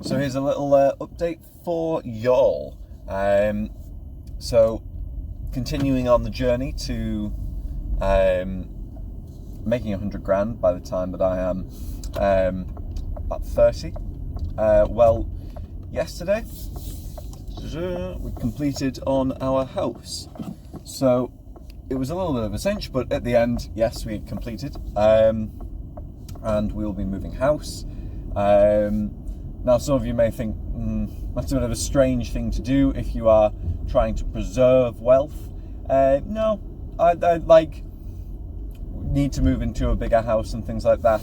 So here's a little update for y'all. So continuing on the journey to making 100 grand by the time that I am about 30. Well, yesterday we completed on our house. So it was a little bit of a cinch, but at the end, yes, we completed. And we'll be moving house. Now, some of you may think that's a bit of a strange thing to do if you are trying to preserve wealth. No, I like need to move into a bigger house and things like that.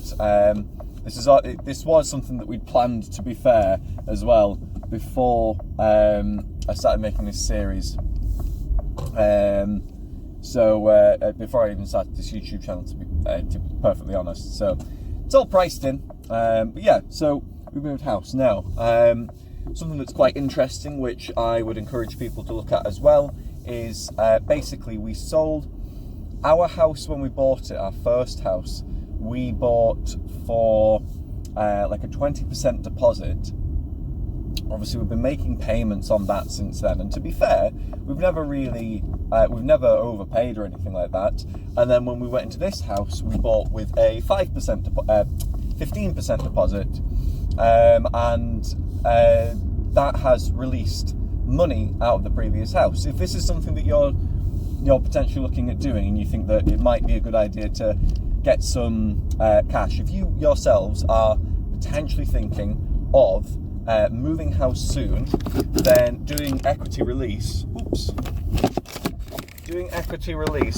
This was something that we'd planned, to be fair, as well before I started making this series. Before I even started this YouTube channel, to be perfectly honest. So it's all priced in. But yeah, so we moved house now. Something that's quite interesting, which I would encourage people to look at as well, is basically we sold our house when we bought it, our first house. We bought for like a 20% deposit. Obviously, we've been making payments on that since then, and to be fair, we've never overpaid or anything like that. And then when we went into this house, we bought with a 15% deposit, and that has released money out of the previous house. If this is something that you're potentially looking at doing, and you think that it might be a good idea to get some cash, if you yourselves are potentially thinking of moving house soon, then doing equity release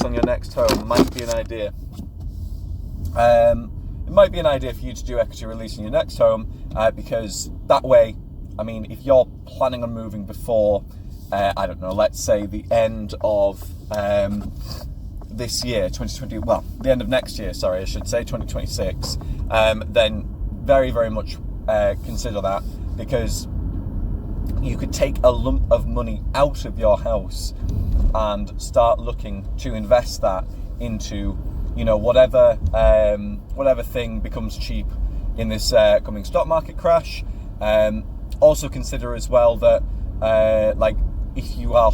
on your next home might be an idea. It might be an idea for you to do equity release on your next home, because that way, I mean, if you're planning on moving before, I don't know, let's say the end of this year, 2020, well, the end of next year, sorry, I should say, 2026, then very, very much consider that, because you could take a lump of money out of your house and start looking to invest that into, you know, whatever thing becomes cheap in this coming stock market crash. Also consider as well that like if you are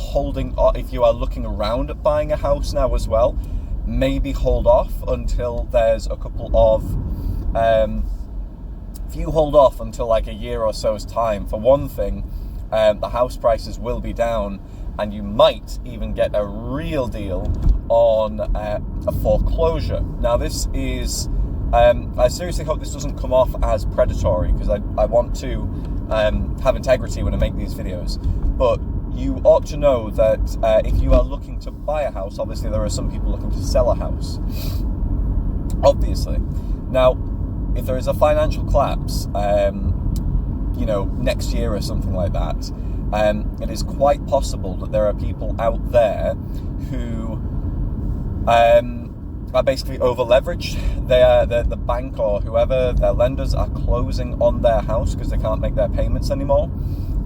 looking around at buying a house now as well, maybe hold off until there's a couple of if you hold off until like a year or so's time, for one thing, the house prices will be down, and you might even get a real deal on a foreclosure. Now, this is, I seriously hope this doesn't come off as predatory, because I want to have integrity when I make these videos. But you ought to know that if you are looking to buy a house, obviously there are some people looking to sell a house, obviously. Now, if there is a financial collapse, you know, next year or something like that, it is quite possible that there are people out there who are basically over-leveraged. The bank or whoever, their lenders, are closing on their house because they can't make their payments anymore.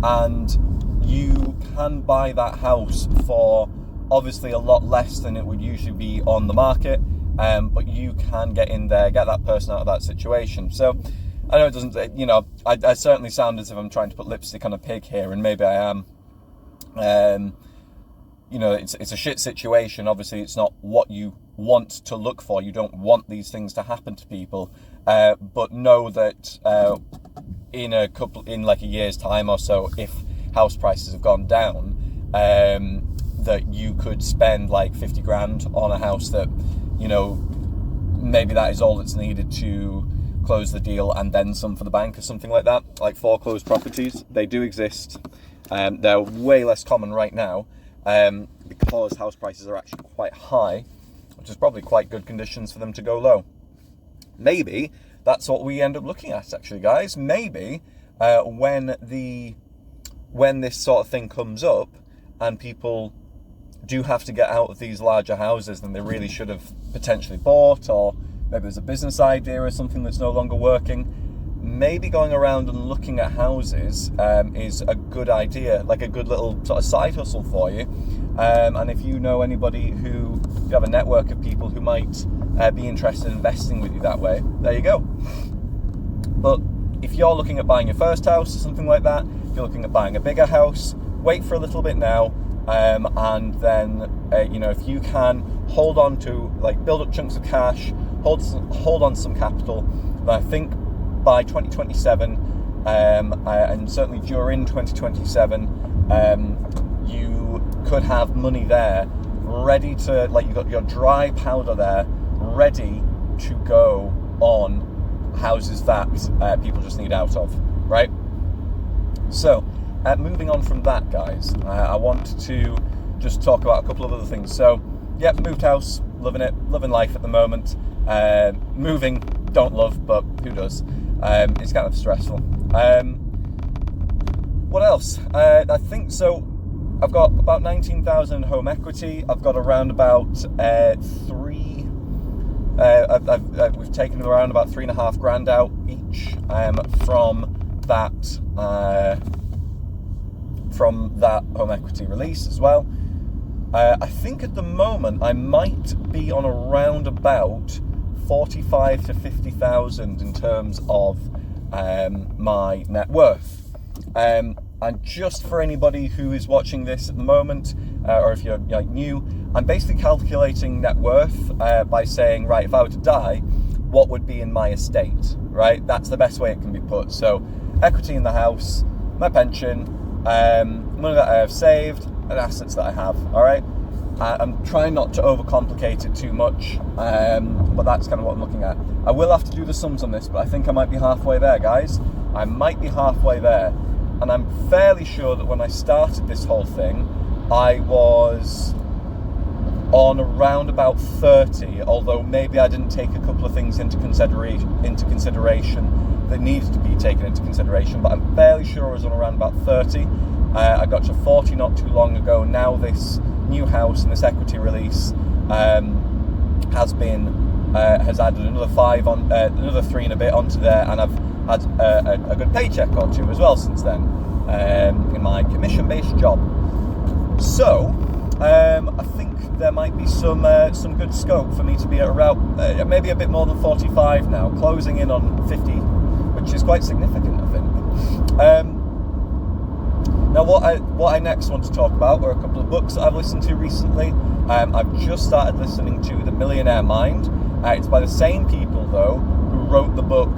And you can buy that house for obviously a lot less than it would usually be on the market. But you can get in there, get that person out of that situation. So I know it doesn't, you know, I certainly sound as if I'm trying to put lipstick on a pig here, and maybe I am. You know, it's a shit situation. Obviously, it's not what you want to look for. You don't want these things to happen to people. But know that in like a year's time or so, if house prices have gone down, that you could spend like 50 grand on a house that, you know, maybe that is all that's needed to close the deal, and then some for the bank or something like that. Like foreclosed properties, they do exist. They're way less common right now because house prices are actually quite high, which is probably quite good conditions for them to go low. Maybe that's what we end up looking at, actually, guys. Maybe when this sort of thing comes up and people do have to get out of these larger houses than they really should have potentially bought, or maybe there's a business idea or something that's no longer working, maybe going around and looking at houses is a good idea, like a good little sort of side hustle for you. And if you know anybody who, you have a network of people who might be interested in investing with you that way, there you go. But if you're looking at buying your first house or something like that, if you're looking at buying a bigger house, wait for a little bit now, and then if you can hold on to, like, build up chunks of cash, hold on to some capital, then I think by 2027, and certainly during 2027, you could have money there ready to, like, you've got your dry powder there ready to go on houses that people just need out of, right? So, moving on from that, guys, I want to just talk about a couple of other things. So, yeah, moved house, loving it, loving life at the moment. Moving, don't love, but who does? It's kind of stressful. What else? I think so. I've got about 19,000 in home equity. I've got around about we've taken around about $3,500 out each from that home equity release as well. I think at the moment I might be on around about 45 to 50,000 in terms of my net worth. And just for anybody who is watching this at the moment, or if you're new, I'm basically calculating net worth by saying, right, if I were to die, what would be in my estate, right? That's the best way it can be put. So equity in the house, my pension, money that I have saved, and assets that I have, all right? I'm trying not to overcomplicate it too much, but that's kind of what I'm looking at. I will have to do the sums on this, but I think I might be halfway there, guys. I might be halfway there. And I'm fairly sure that when I started this whole thing, I was on around about 30, although maybe I didn't take a couple of things into consideration that needed to be taken into consideration, but I'm fairly sure I was on around about 30. I got to 40 not too long ago. Now this new house and this equity release has added another 5 on, another 3 and a bit onto there, and I've had a good paycheck or two as well since then in my commission-based job. So I think there might be some good scope for me to be at around maybe a bit more than 45 now, closing in on 50, which is quite significant, I think. Now, what I next want to talk about are a couple of books that I've listened to recently. I've just started listening to The Millionaire Mind. It's by the same people, though, who wrote the book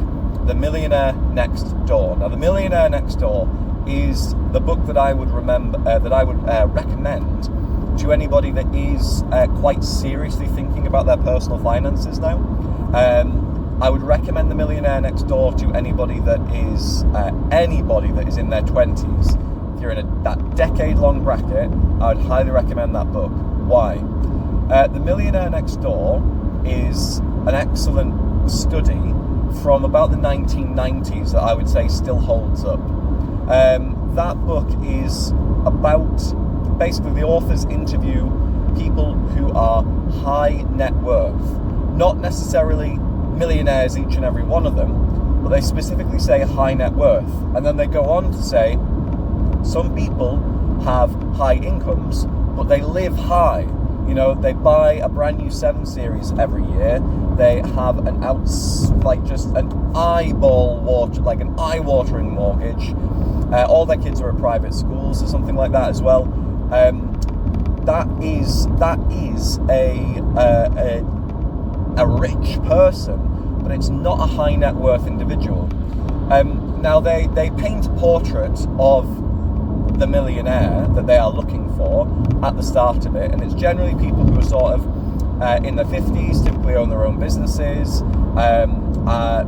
The Millionaire Next Door. Now, The Millionaire Next Door is the book that I would recommend to anybody that is quite seriously thinking about their personal finances now. I would recommend The Millionaire Next Door to anybody that is in their 20s. If you're in that decade-long bracket, I would highly recommend that book. Why? The Millionaire Next Door is an excellent study from about the 1990s that I would say still holds up. That book is about, basically the authors interview people who are high net worth, not necessarily millionaires each and every one of them, but they specifically say high net worth, and then they go on to say some people have high incomes, but they live high. You know, they buy a brand new 7 Series every year. They have an eye-watering mortgage. All their kids are at private schools or something like that as well. That is a rich person, but it's not a high net worth individual. Now they paint a portrait of the millionaire that they are looking for at the start of it, and it's generally people who are sort of in their 50s, typically own their own businesses,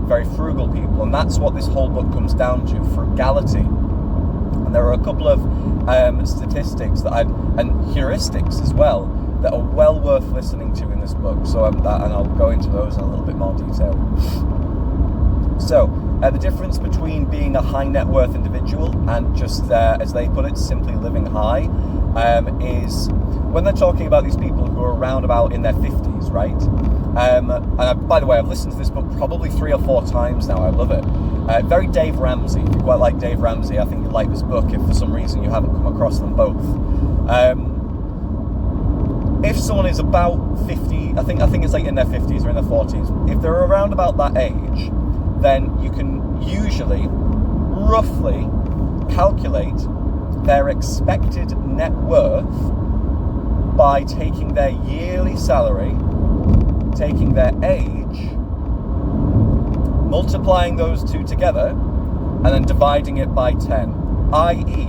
very frugal people, and that's what this whole book comes down to: frugality. And there are a couple of statistics and heuristics as well that are well worth listening to in this book. So and I'll go into those in a little bit more detail. So the difference between being a high net worth individual and just, as they put it, simply living high, is when they're talking about these people who are around about in their 50s, right? By the way, I've listened to this book probably 3 or 4 times now. I love it. Very Dave Ramsey. If you quite like Dave Ramsey, I think you'd like this book if for some reason you haven't come across them both. If someone is about 50, I think it's like in their 50s or in their 40s, if they're around about that age, then you can usually roughly calculate their expected net worth by taking their yearly salary, taking their age, multiplying those two together, and then dividing it by 10. i.e.,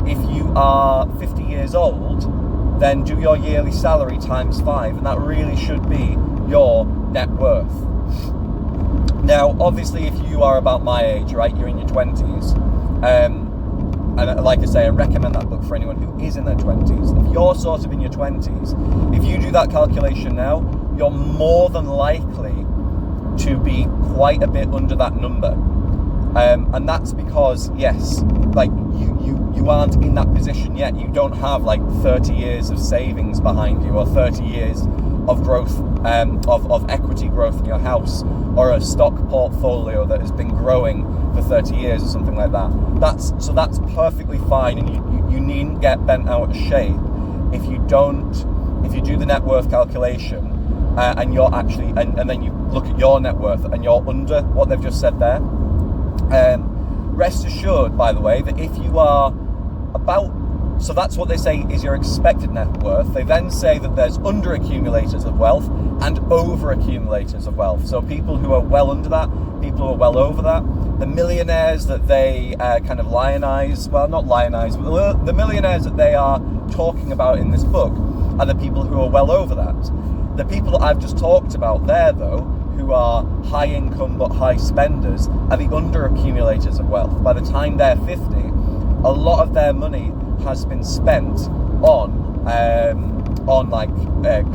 if you are 50 years old, then do your yearly salary times 5, and that really should be your net worth. Now, obviously, if you are about my age, right, you're in your 20s, and like I say, I recommend that book for anyone who is in their 20s. If you're sort of in your 20s, if you do that calculation now, you're more than likely to be quite a bit under that number. And that's because, yes, like you aren't in that position yet. You don't have like 30 years of savings behind you, or 30 years of growth, of equity growth in your house, or a stock portfolio that has been growing for 30 years or something like that. That's perfectly fine, and you needn't get bent out of shape if you do the net worth calculation and you're actually, and then you look at your net worth and you're under what they've just said there. Rest assured, by the way, that if you are about, so that's what they say is your expected net worth. They then say that there's under accumulators of wealth and over accumulators of wealth. So people who are well under that, people who are well over that. The millionaires that they kind of lionize, well, not lionize, but the millionaires that they are talking about in this book are the people who are well over that. The people that I've just talked about there, though, who are high income but high spenders, are the under accumulators of wealth. By the time they're 50, a lot of their money has been spent on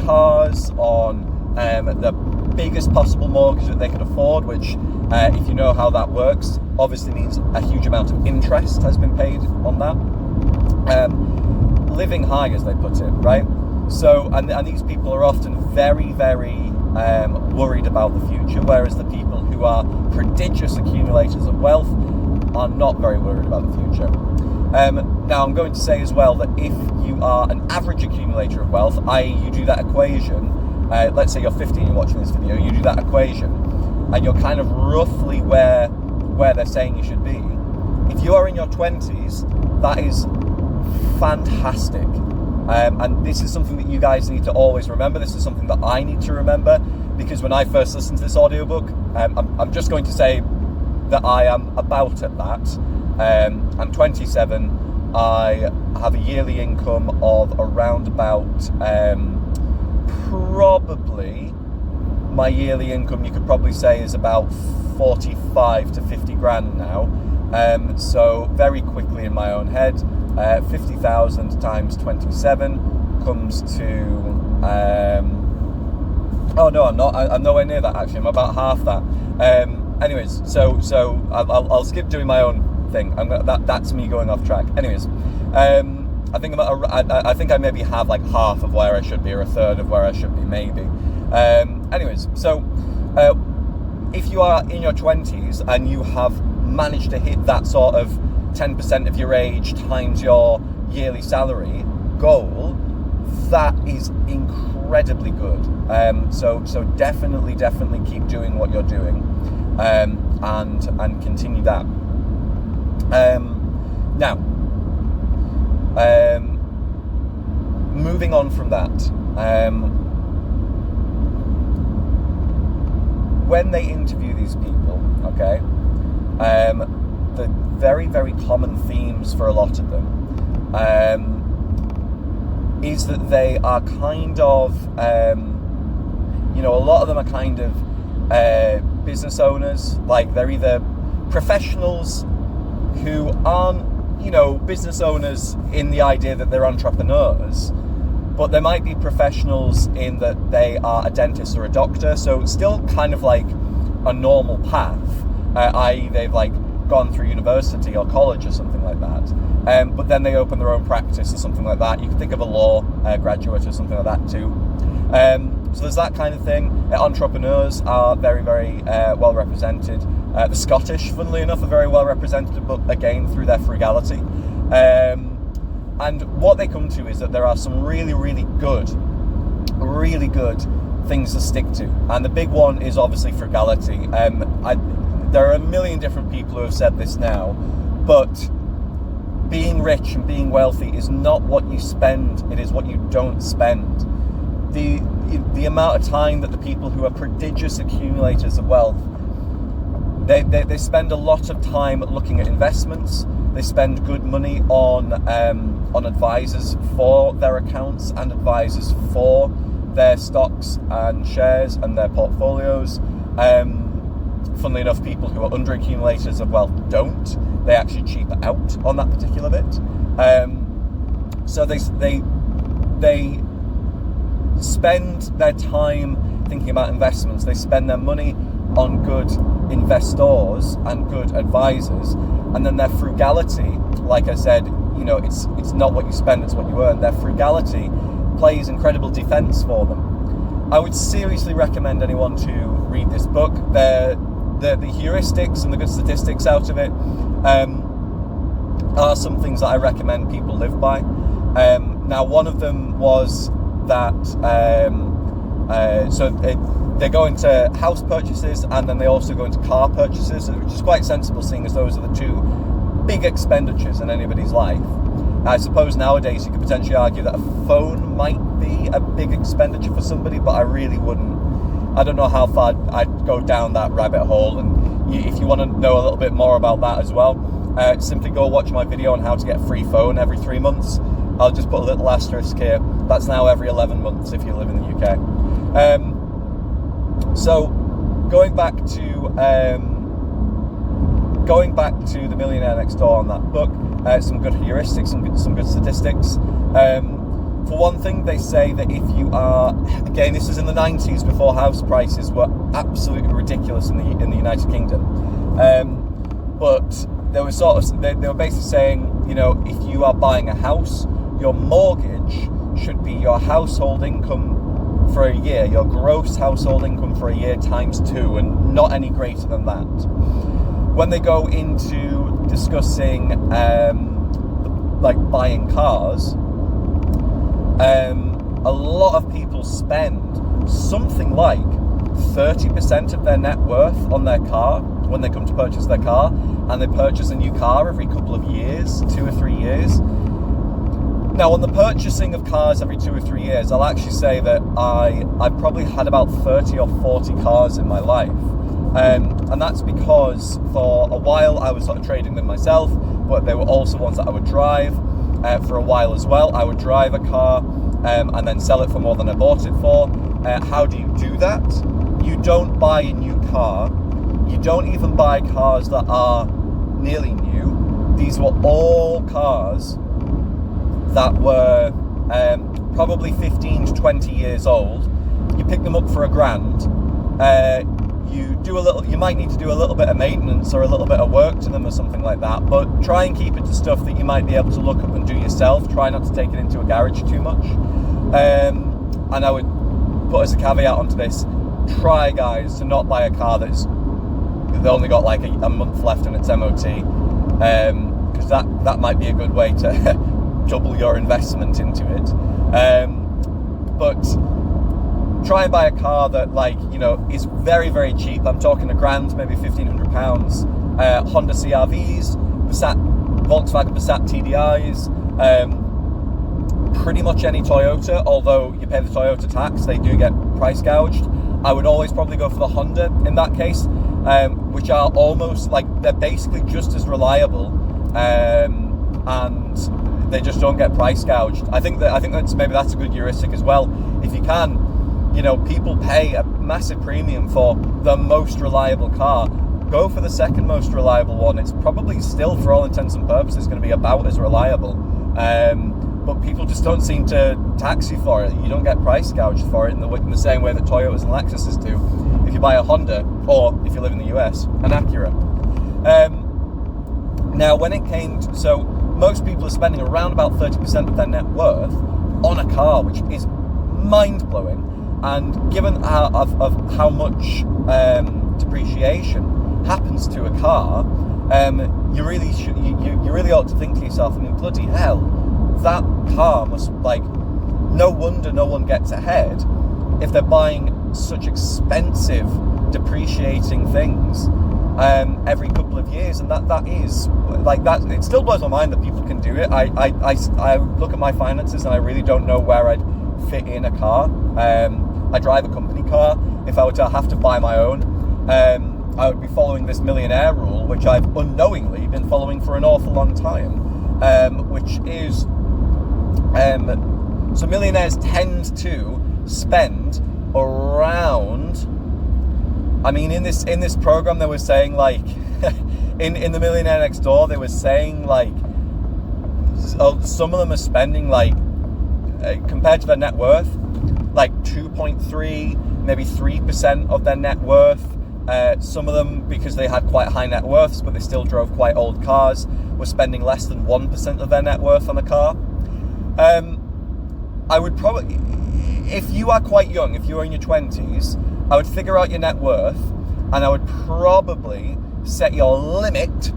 cars, on the biggest possible mortgage that they could afford, which if you know how that works, obviously means a huge amount of interest has been paid on that. Living high, as they put it, right? So, and these people are often very, very worried about the future, whereas the people who are prodigious accumulators of wealth are not very worried about the future. Now, I'm going to say as well that if you are an average accumulator of wealth, i.e. you do that equation, let's say you're 50 and you're watching this video, you do that equation, and you're kind of roughly where they're saying you should be. If you are in your 20s, that is fantastic. And this is something that you guys need to always remember. This is something that I need to remember, because when I first listened to this audiobook, I'm just going to say that I am about at that. I'm 27. I have a yearly income of around about, probably, my yearly income you could probably say is about 45 to 50 grand now. So very quickly in my own head, 50,000 times 27 comes to, oh no, I'm not, I'm nowhere near that actually, I'm about half that. Anyways, so I'll skip doing my own thing. That's me going off track. Anyways, I think I think I maybe have like half of where I should be, or a third of where I should be, maybe. Anyways, so if you are in your 20s and you have managed to hit that sort of 10% of your age times your yearly salary goal, that is incredibly good. So definitely keep doing what you're doing, and continue that. Now, moving on from that, when they interview these people, okay, the very, very common themes for a lot of them is that they are kind of, a lot of them are kind of business owners. Like, they're either professionals who aren't, business owners in the idea that they're entrepreneurs, but they might be professionals in that they are a dentist or a doctor, so still kind of like a normal path, i.e. they've like gone through university or college or something like that, but then they open their own practice or something like that. You can think of a law graduate or something like that too. So there's that kind of thing. Entrepreneurs are very, very well represented. The Scottish, funnily enough, are very well represented, but again through their frugality. And what they come to is that there are some really, really good things to stick to. And the big one is obviously frugality. there are a million different people who have said this now, but being rich and being wealthy is not what you spend, it is what you don't spend. The amount of time that the people who are prodigious accumulators of wealth, they spend a lot of time looking at investments. They spend good money on advisors for their accounts and advisors for their stocks and shares and their portfolios. Funnily enough, people who are under accumulators of wealth don't. They actually cheaper out on that particular bit. So they spend their time thinking about investments. They spend their money on good investors and good advisors, and then their frugality, like I said, it's not what you spend, it's what you earn. Their frugality plays incredible defense for them. I would seriously recommend anyone to read this book. The heuristics and the good statistics out of it are some things that I recommend people live by. Now, one of them was that they go into house purchases, and then they also go into car purchases, which is quite sensible, seeing as those are the two big expenditures in anybody's life. I suppose nowadays you could potentially argue that a phone might be a big expenditure for somebody, but I really wouldn't. I don't know how far I'd go down that rabbit hole, and if you want to know a little bit more about that as well, simply go watch my video on how to get a free phone every 3 months. I'll just put a little asterisk here. That's now every 11 months if you live in the UK. So going back to the Millionaire Next Door on that book, some good heuristics and some good statistics. For one thing, they say that if you are, again, this is in the 90s before house prices were absolutely ridiculous in the United Kingdom, but they were basically saying, if you are buying a house, your mortgage should be your household income for a year, your gross household income for a year times 2, and not any greater than that. When they go into discussing like buying cars, a lot of people spend something like 30% of their net worth on their car when they come to purchase their car, and they purchase a new car every couple of years, 2 or 3 years. Now, on the purchasing of cars every 2 or 3 years, I'll actually say that I've probably had about 30 or 40 cars in my life. And that's because for a while I was sort of trading them myself, but they were also ones that I would drive. For a while as well, I would drive a car and then sell it for more than I bought it for. How do you do that? You don't buy a new car. You don't even buy cars that are nearly new. These were all cars that were probably 15 to 20 years old. You pick them up for $1,000. You might need to do a little bit of maintenance or a little bit of work to them or something like that, but try and keep it to stuff that you might be able to look up and do yourself. Try not to take it into a garage too much. And I would put as a caveat onto this, try, guys, to not buy a car that's only got like a month left in its MOT, because that might be a good way to double your investment into it. But try and buy a car that, is very, very cheap. I'm talking £1,000, maybe £1,500. Honda CR-Vs, Volkswagen Passat TDIs, pretty much any Toyota, although you pay the Toyota tax, they do get price gouged. I would always probably go for the Honda in that case, which are almost they're basically just as reliable, and they just don't get price gouged. I think that's a good heuristic as well. If you can, people pay a massive premium for the most reliable car. Go for the second most reliable one. It's probably still, for all intents and purposes, going to be about as reliable. But people just don't seem to tax you for it. You don't get price gouged for it in the same way that Toyotas and Lexuses do. If you buy a Honda, or if you live in the US, an Acura. Now, when it came to, so most people are spending around about 30% of their net worth on a car, which is mind-blowing. And given how much depreciation happens to a car, you really ought to think to yourself, bloody hell, that car must, no wonder no one gets ahead if they're buying such expensive depreciating things. every couple of years, and that is like that. It still blows my mind that people can do it. I look at my finances and I really don't know where I'd fit in a car. I drive a company car. If I were to have to buy my own, I would be following this Millionaire rule, which I've unknowingly been following for an awful long time, which is so millionaires tend to spend around, I mean, in this program they were saying, like, in the Millionaire Next Door, they were saying, like, some of them are spending, like, compared to their net worth, like 2.3, maybe 3% of their net worth. Some of them, because they had quite high net worths, but they still drove quite old cars, were spending less than 1% of their net worth on a car. I would probably, if you are quite young, if you are in your 20s, I would figure out your net worth, and I would probably set your limit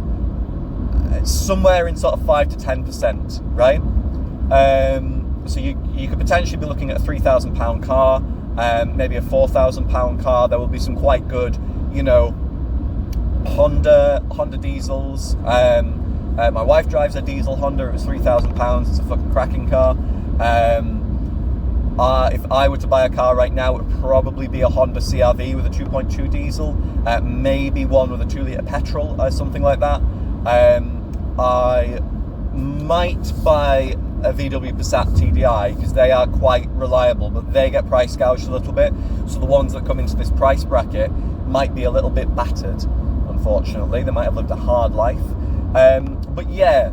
somewhere in sort of 5 to 10%, right? So you could potentially be looking at a £3,000 car, maybe a £4,000 car. There will be some quite good, you know, Honda diesels. My wife drives a diesel Honda. It was £3,000. It's a fucking cracking car. If I were to buy a car right now, it would probably be a Honda CR-V with a 2.2 diesel, maybe one with a 2-litre petrol or something like that. I might buy a VW Passat TDI because they are quite reliable, but they get price gouged a little bit. So the ones that come into this price bracket might be a little bit battered, unfortunately. They might have lived a hard life. But yeah,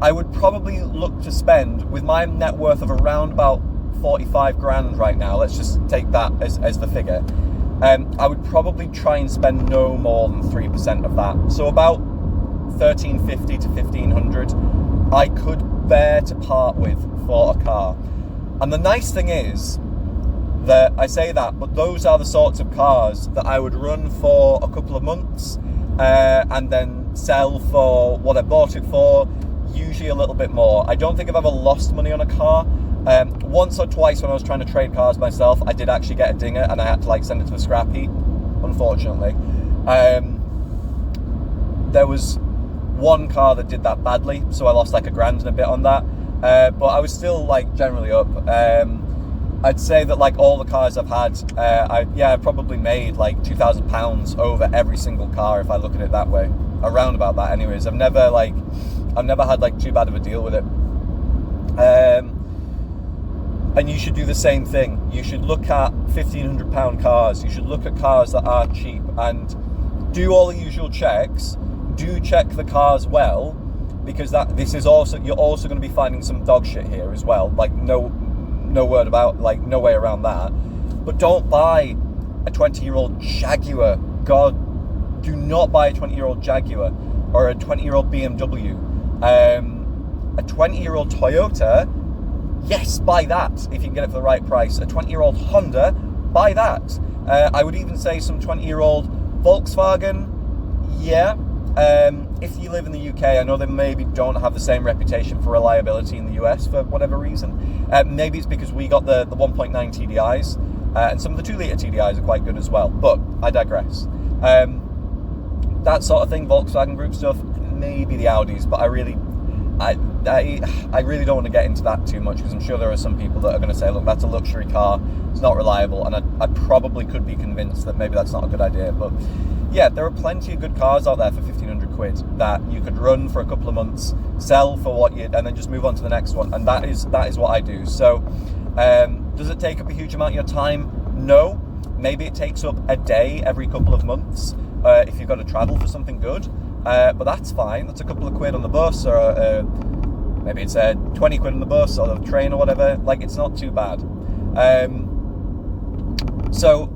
I would probably look to spend, with my net worth of around about 45 grand right now, let's just take that as the figure, I would probably try and spend no more than 3% of that. So about 1,350 to 1,500 I could bear to part with for a car. And the nice thing is that I say that, but those are the sorts of cars that I would run for a couple of months and then sell for what I bought it for, usually a little bit more. I don't think I've ever lost money on a car. Once or twice when I was trying to trade cars myself, I did actually get a dinger and I had to like send it to the scrap heap, unfortunately. There was one car that did that badly, so I lost like £1,000 and a bit on that, but I was still like generally up. I'd say that like all the cars I've had, I probably made like £2,000 over every single car if I look at it that way, around about that anyways. I've never had like too bad of a deal with it. And you should do the same thing. You should look at £1,500 cars. You should look at cars that are cheap and do all the usual checks. Do check the cars well, because you're also going to be finding some dog shit here as well. Like no way around that. But don't buy a 20-year-old Jaguar. God, do not buy a 20-year-old Jaguar or a 20-year-old BMW. A 20-year-old Toyota, yes, buy that if you can get it for the right price. A 20-year-old Honda, buy that. I would even say some 20-year-old Volkswagen, yeah. If you live in the UK, I know they maybe don't have the same reputation for reliability in the US for whatever reason. Maybe it's because we got the 1.9 TDIs, and some of the 2-litre TDIs are quite good as well, but I digress. That sort of thing, Volkswagen Group stuff, maybe the Audis, but I really don't want to get into that too much, because I'm sure there are some people that are going to say, look, that's a luxury car, it's not reliable, and I probably could be convinced that maybe that's not a good idea. But yeah, there are plenty of good cars out there for 1,500 quid that you could run for a couple of months, sell for and then just move on to the next one, and that is what I do. So does it take up a huge amount of your time? No. Maybe it takes up a day every couple of months if you've got to travel for something good. But that's fine. That's a couple of quid on the bus, or maybe it's 20 quid on the bus or the train or whatever. Like, it's not too bad. So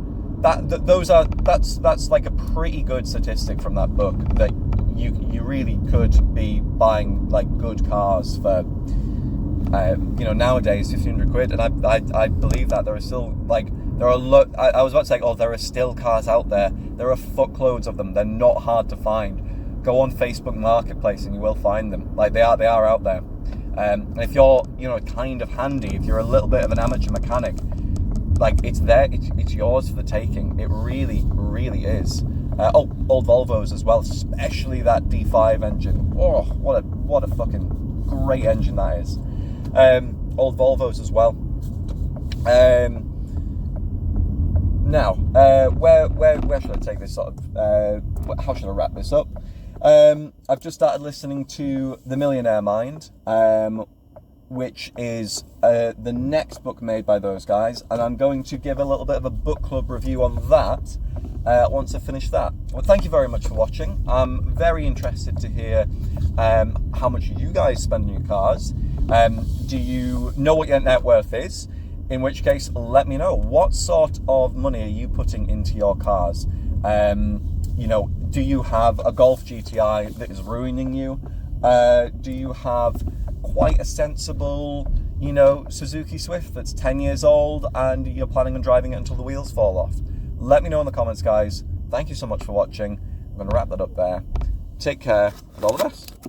that's like a pretty good statistic from that book, that you really could be buying like good cars for nowadays 1,500 quid, and I believe that there are still like I was about to say, there are still cars out there. There are fuckloads of them. They're not hard to find. Go on Facebook Marketplace and you will find them. Like they are out there. And if you're kind of handy, if you're a little bit of an amateur mechanic, like it's there. It's yours for the taking. It really, really is. Old Volvos as well, especially that D5 engine. Oh, what a fucking great engine that is. Old Volvos as well. Now, where should I take this sort of? How should I wrap this up? I've just started listening to The Millionaire Mind, which is the next book made by those guys, and I'm going to give a little bit of a book club review on that once I finish that. Well, thank you very much for watching. I'm very interested to hear how much you guys spend on your cars. Do you know what your net worth is? In which case, let me know. What sort of money are you putting into your cars? You know, do you have a Golf GTI that is ruining you? Do you have quite a sensible, you know, Suzuki Swift that's 10 years old and you're planning on driving it until the wheels fall off? Let me know in the comments, guys. Thank you so much for watching. I'm going to wrap that up there. Take care and all the best.